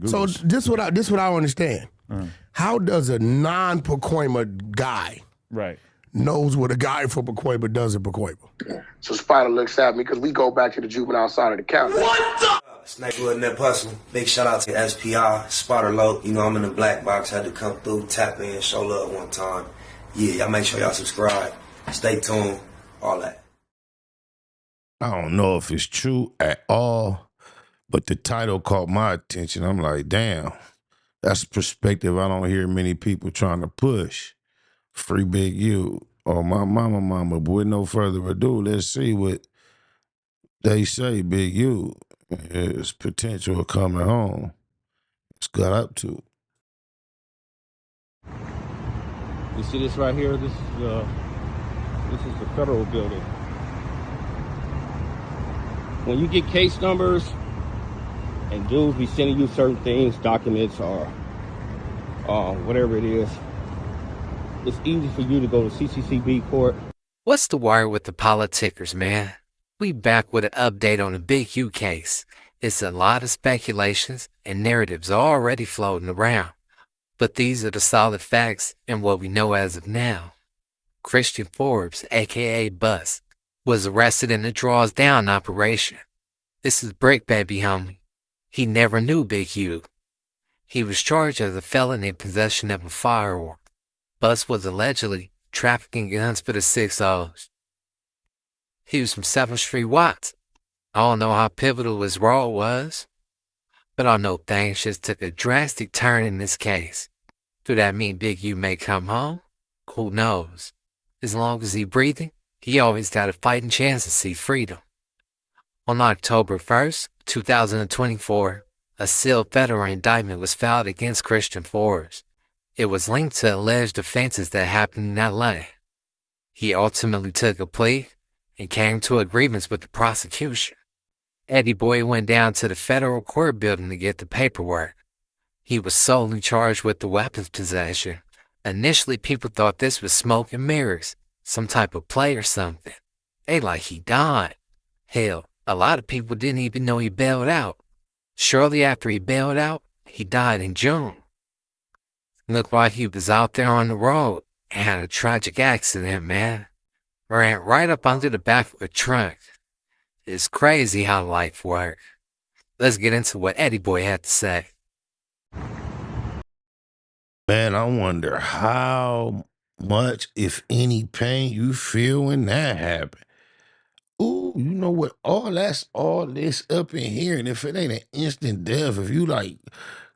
So this what I don't understand. How does a non-Pacoima guy knows what a guy from Pacoima does in Pacoima? So Spider looks at me because we go back to the juvenile side of the county. What the? Snakewood Net Hustle. Big shout out to SPI, Spotter Low. You know I'm in the black box. Had to come through, tap in, show love one time. Yeah, y'all make sure y'all subscribe. Stay tuned. All that. I don't know if it's true at all, but the title caught my attention. I'm like, damn, that's a perspective I don't hear many people trying to push. Free Big U or my mama. But with no further ado, let's see what they say Big U is potential of coming home. It's got up to. You see this right here? This is the federal building. When you get case numbers and dudes be sending you certain things, documents or whatever it is, it's easy for you to go to CCCB court. What's the word with the politickers, man? We back with an update on the Big U case. It's a lot of speculations and narratives already floating around. But these are the solid facts and what we know as of now. Christian Forbes, aka Bus, was arrested in the Draws Down operation. This is Brick Baby homie. He never knew Big U. He was charged as a felon in possession of a firearm. Bus was allegedly trafficking guns for the 6-0s. He was from 7th Street Watts. I don't know how pivotal his role was, but I know things just took a drastic turn in this case. Do that mean Big U may come home? Who knows? As long as he's breathing, he always got a fighting chance to see freedom. On October 1st, 2024, a sealed federal indictment was filed against Christian Forbes. It was linked to alleged offenses that happened in LA. He ultimately took a plea and came to agreements with the prosecution. Eddie Boy went down to the federal court building to get the paperwork. He was solely charged with the weapons possession. Initially, people thought this was smoke and mirrors, some type of play or something. They like he died. Hell, a lot of people didn't even know he bailed out. Shortly after he bailed out, he died in June. Looked like he was out there on the road and had a tragic accident, man. Ran right up under the back of a truck. It's crazy how life works. Let's get into what Eddie Boy had to say. Man, I wonder how much, if any, pain you feel when that happened. Ooh, you know what? All this up in here, and if it ain't an instant death, if you like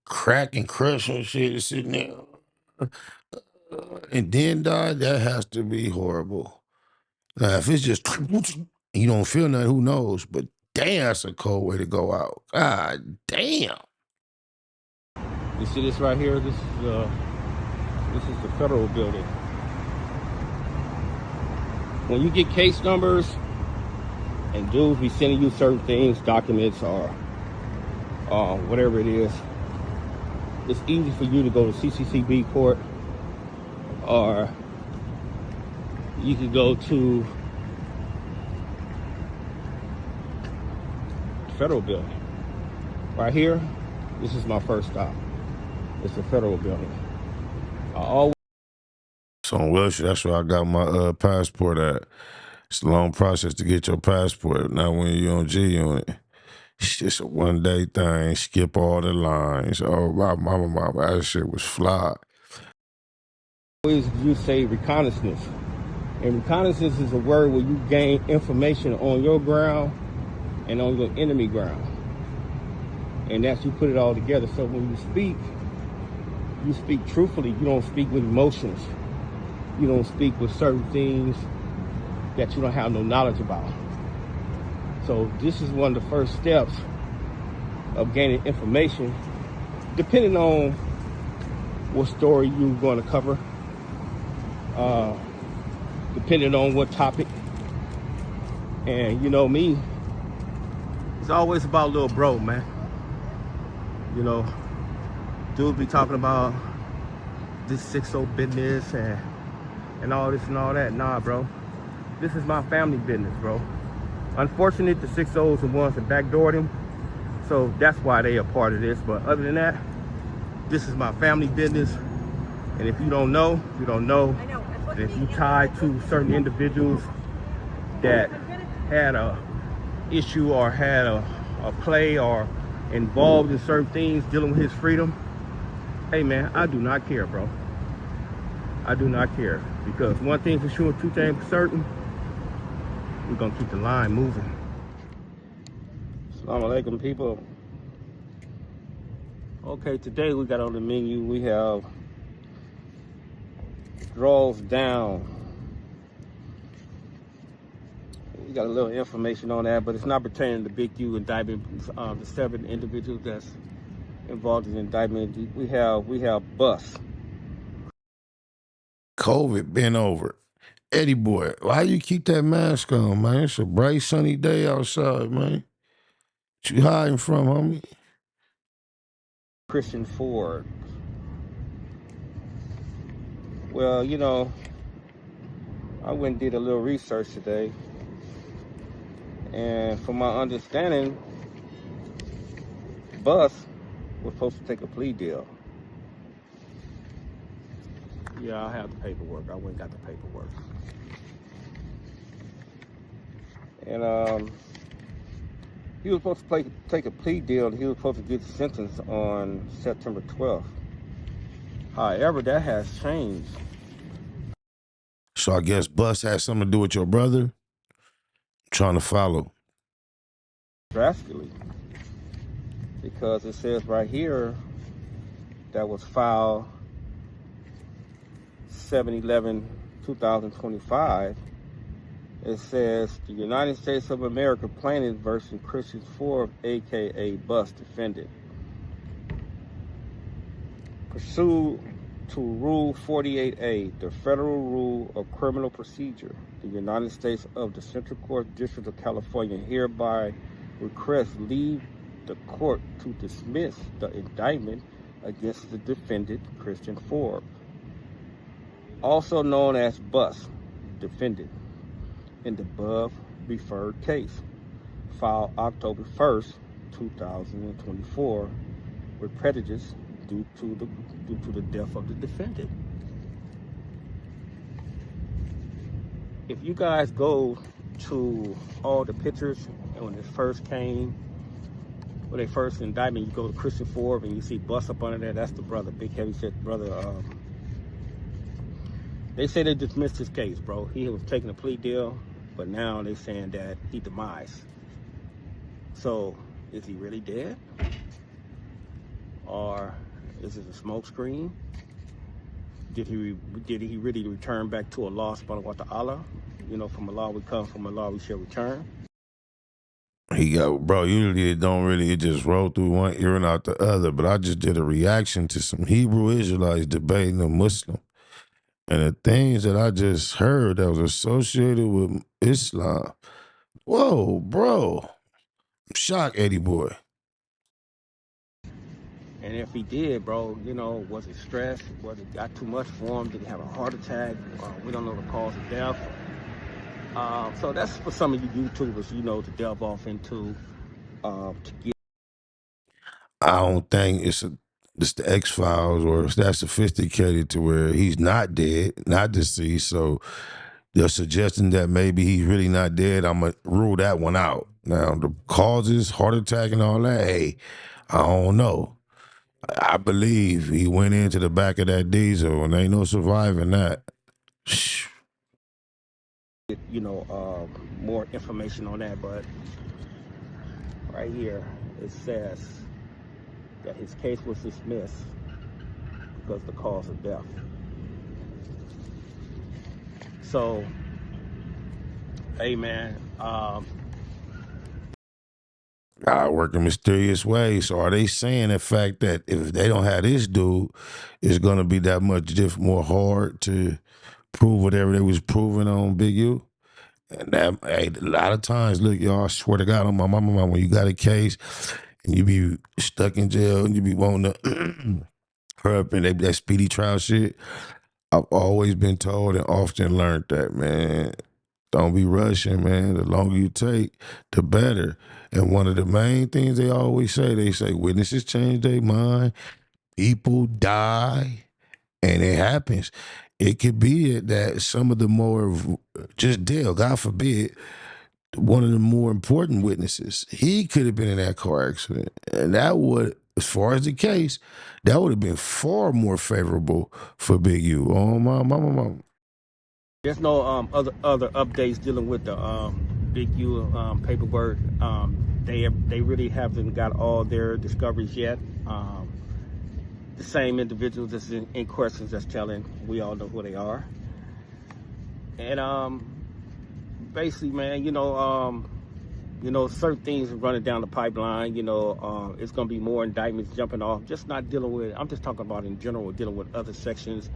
crack and crush on shit and sitting there and then die, that has to be horrible. Now, if it's just you don't feel nothing, who knows? But damn, that's a cold way to go out. God damn. You see this right here? This is the federal building. When you get case numbers and dudes be sending you certain things, documents or whatever it is, it's easy for you to go to CCCB court, or you could go to the federal building. Right here, this is my first stop. It's the federal building. So on Wilshire, that's where I got my passport at. It's a long process to get your passport. Now when you're on G Unit, it's just a one-day thing. Skip all the lines. Oh, my mama, that shit was fly. Always you say reconnaissance. And reconnaissance is a word where you gain information on your ground and on your enemy ground. And that's you put it all together. So when you speak truthfully. You don't speak with emotions. You don't speak with certain things that you don't have no knowledge about. So this is one of the first steps of gaining information, depending on what story you're going to cover, depending on what topic. And you know me, it's always about little bro, man. You know, dudes be talking about this 6-0 business and all this and all that. Nah, bro. This is my family business, bro. Unfortunately, the 6-0s are the ones that backdoored him. So that's why they are part of this. But other than that, this is my family business. And if you don't know, you don't know. And if you tie to certain individuals that had a issue or had a play or involved in certain things dealing with his freedom, hey man, I do not care, bro. I do not care. Because one thing for sure, two things for certain, we're gonna keep the line moving. Assalamu alaikum, people. Okay, today we got on the menu, we have draws down. We got a little information on that, but it's not pertaining to Big U indictment, the 7 individuals that's involved in the indictment. We have bus. COVID been over. Eddie boy, why you keep that mask on, man? It's a bright sunny day outside, man. What you hiding from, homie? Christian Ford. Well, you know, I went and did a little research today. And from my understanding, Bus was supposed to take a plea deal. Yeah, I have the paperwork. I went and got the paperwork. And he was supposed to take a plea deal, and he was supposed to get sentenced on September 12th. However, that has changed. So I guess Bus has something to do with your brother? I'm trying to follow. Drastically. Because it says right here that was filed 7/11/2025. It says the United States of America plaintiff versus Christian Ford, aka Bus defendant. Pursuant to Rule 48A, the Federal Rule of Criminal Procedure, the United States of the Central Court District of California hereby requests leave the court to dismiss the indictment against the defendant, Christian Ford, also known as Bus, defendant, in the above referred case, filed October 1st, 2024, with prejudice due to the death of the defendant. If you guys go to all the pictures, and when it first came, when they first indictment, you go to Christian Ford and you see Bus up under there, that's the brother, big heavy set brother. They say they dismissed his case, bro. He was taking a plea deal, but now they saying that he demised. So, is he really dead? Or is it a smoke screen? Did he really return back to Allah subhanahu wa ta'ala? You know, from Allah we come, from Allah we shall return. He got, bro, usually it just roll through one ear and out the other, but I just did a reaction to some Hebrew Israelites debating a Muslim. And the things that I just heard that was associated with Islam. Whoa, bro. I'm shocked, Eddie boy. And if he did, bro, you know, was it stress? Was it got too much for him? Did he have a heart attack? We don't know the cause of death. So that's for some of you YouTubers, you know, to delve off into, to get. I don't think it's the X-Files or it's that sophisticated to where he's not dead, not deceased. So they're suggesting that maybe he's really not dead. I'm going to rule that one out. Now, the causes, heart attack and all that, hey, I don't know. I believe he went into the back of that diesel and ain't no surviving that. You know, more information on that, but right here it says that his case was dismissed because of the cause of death. So, hey man, God work in mysterious ways. So are they saying the fact that if they don't have this dude, it's going to be that much more hard to prove whatever they was proving on Big U? And that, hey, a lot of times, look, y'all, I swear to God on my mama, when you got a case and you be stuck in jail and you be wanting to hurry up and that speedy trial shit, I've always been told and often learned that, man, don't be rushing, man. The longer you take, the better. And one of the main things they always say, witnesses change their mind, people die, and it happens. It could be that some of the more, just Dale, God forbid, one of the more important witnesses, he could have been in that car accident. And that would, as far as the case, that would have been far more favorable for Big U. Oh, my mama. There's no other updates dealing with the Big U paperwork. They really haven't got all their discoveries yet. The same individuals that's in questions that's telling, we all know who they are. And basically, man, certain things are running down the pipeline. It's gonna be more indictments jumping off. Just not dealing with. I'm just talking about in general, dealing with other sections,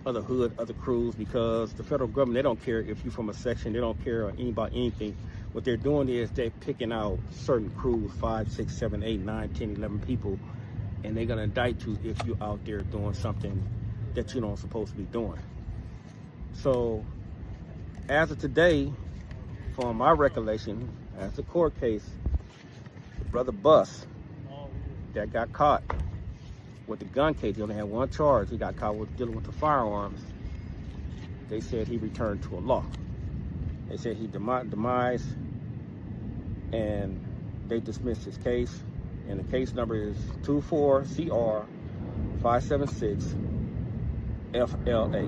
other hood, other crews, because the federal government, they don't care if you're from a section, they don't care about anything. What they're doing is they're picking out certain crews, 5, 6, 7, 8, 9, 10, 11 people, and they're gonna indict you if you're out there doing something that you don't supposed to be doing. So, as of today, from my recollection, as the court case, Brother Bus that got caught with the gun case, he only had one charge. He got caught with dealing with the firearms. They said he returned to a law. They said he demised, and they dismissed his case. And the case number is 24CR576FLA.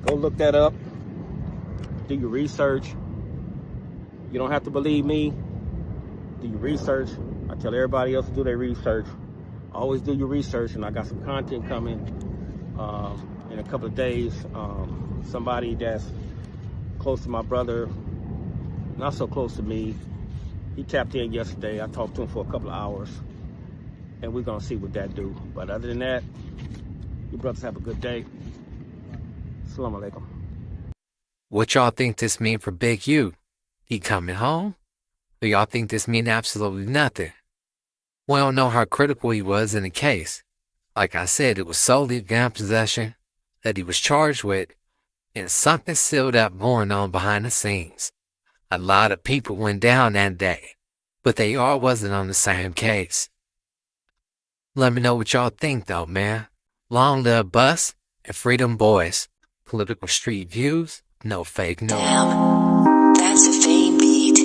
Go look that up. Do your research. You don't have to believe me. Do your research. I tell everybody else to do their research. Always do your research, and I got some content coming in a couple of days. Somebody that's close to my brother, not so close to me, he tapped in yesterday. I talked to him for a couple of hours, and we're gonna see what that do. But other than that, you brothers have a good day. Assalamu alaikum. What y'all think this mean for Big U? He coming home? Or y'all think this mean absolutely nothing? We don't know how critical he was in the case. Like I said, it was solely gun possession that he was charged with, and something sealed up going on behind the scenes. A lot of people went down that day, but they all wasn't on the same case. Let me know what y'all think though, man. Long live Bus and Freedom Boys. Political street views, no fake news. Damn, that's a fame beat.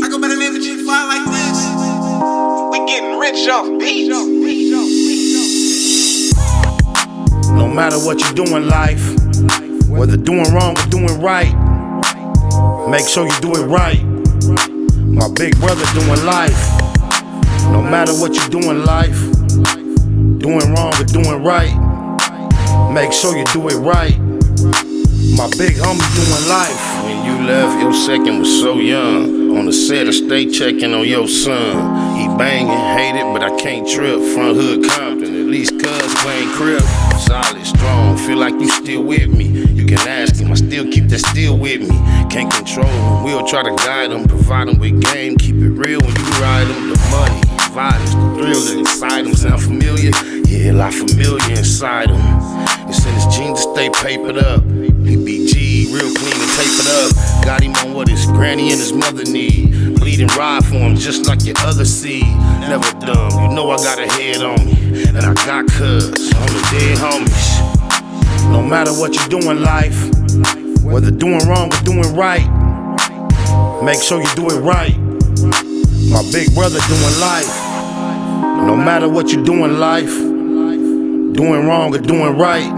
I go better than the G5 like this. We getting rich off beats. No matter what you do in life, whether doing wrong or doing right, make sure you do it right. My big brother doing life. No matter what you do in life, doing wrong or doing right, make sure you do it right. My big homie doing life. When you left, your second was so young. On the set, I stay checking on your son. He banging, hate it, but I can't trip. Front hood Compton, at least cuz playing crib. Solid, strong, feel like you still with me. You can ask him, I still keep that still with me. Can't control him, we'll try to guide him. Provide him with game, keep it real when you ride him. The money, violence, the thrill that inside him. Sound familiar? Yeah, a lot familiar inside him. It's in his genes to stay papered up. He BG, real clean and tapered up. Got him on what his granny and his mother need. Bleeding ride for him just like your other seed. Never dumb, you know I got a head on me. And I got cuz on the dead homies. No matter what you do in life, whether doing wrong or doing right, make sure you do it right. My big brother doing life. No matter what you do in life, doing wrong or doing right,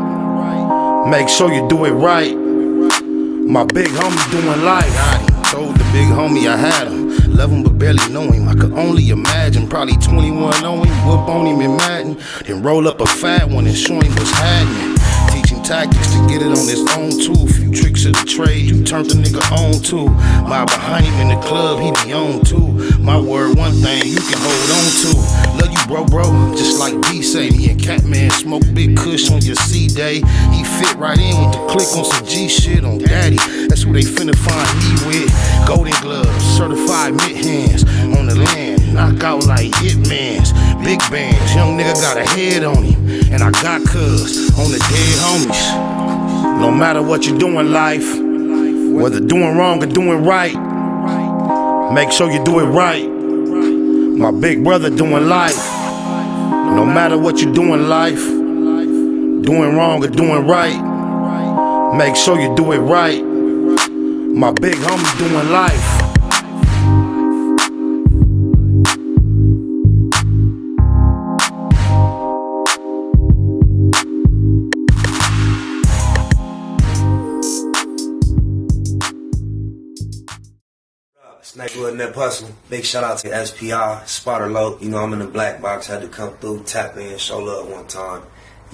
make sure you do it right. My big homie doing life. Got him. Told the big homie I had him. Love him but barely know him. I could only imagine. Probably 21 on him. Whoop on him in Madden. Then roll up a fat one and show him what's happening. Teaching tactics to get it on his own too. Few tricks of the trade you turned the nigga on to. My behind him in the club, he be on too. My word, one thing you can hold on to. Love you, bro, just like B say. Me and Catman smoke big kush on your C-Day. He fit right in with the click on some G shit on daddy. That's who they finna find me with. Golden gloves, certified mitt hands on the land. Knock out like hitmans. Big bands, young nigga got a head on him. And I got cuz on the dead homies. No matter what you do in life, whether doing wrong or doing right, Make sure you do it right. My big brother doing life. No matter what you do in life, doing wrong or doing right, make sure you do it right. My big homie doing life. Nigga in that hustle. Big shout out to SPI, Spotter Low. You know I'm in the black box. Had to come through, tap in, show love one time.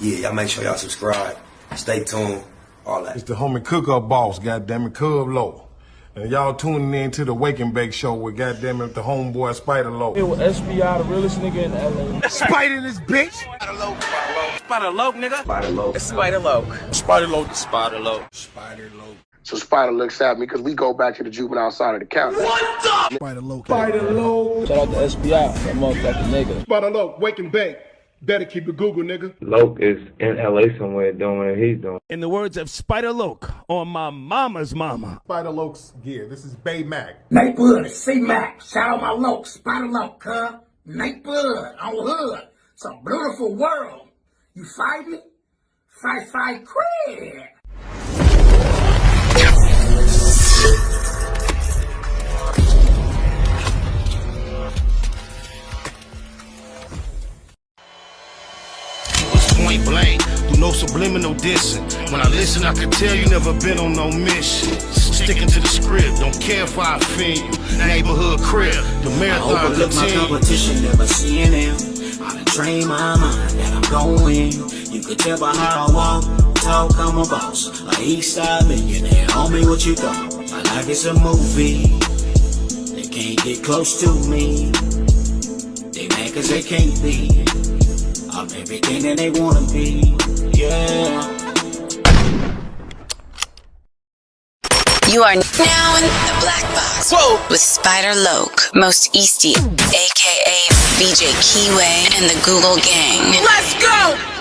Yeah, y'all make sure y'all subscribe. Stay tuned. All that. It's the homie cook-up boss, goddammit, Cub Low. And y'all tuning in to the Wake and Bake show with goddammit the homeboy Spider Low. It was SPI, the realest nigga in LA. Spider this bitch. Spider Low, nigga. Spider Low. Spider Low. Spider Low. Spider Low. Spider Low. So Spider looks at me because we go back to the juvenile side of the county. What the? Spider Low. Spider Low. Shout out to SPI, that motherfucking nigga. Spider Low, Wake and Bake. Better keep it Google, nigga. Loke is in LA somewhere doing what he's doing. In the words of Spider Loke on my mama's mama. Spider Loke's gear. This is Bay Mac. Nate Blood, C-Mac. Shout out my Loke, Spider Loke, huh? Nate Blood on Hood. It's a beautiful world. You fight me? Fight, cred. Point blank, do no subliminal dissing. When I listen, I can tell you never been on no mission. Sticking to the script, don't care if I offend you. Neighborhood crib, the marathon I overlook my competition, never seeing them. I done trained my mind that I'm going. You could tell by how I walk, talk, I'm a boss. A east side millionaire, homie, what you thought? My life is a movie. They can't get close to me. They mad cause they can't be. I'm everything that they wanna be, yeah. You are now in the black box. Whoa. With Spider Loke, Most Easty, aka BJ Keyway, and the Google Gang. Let's go!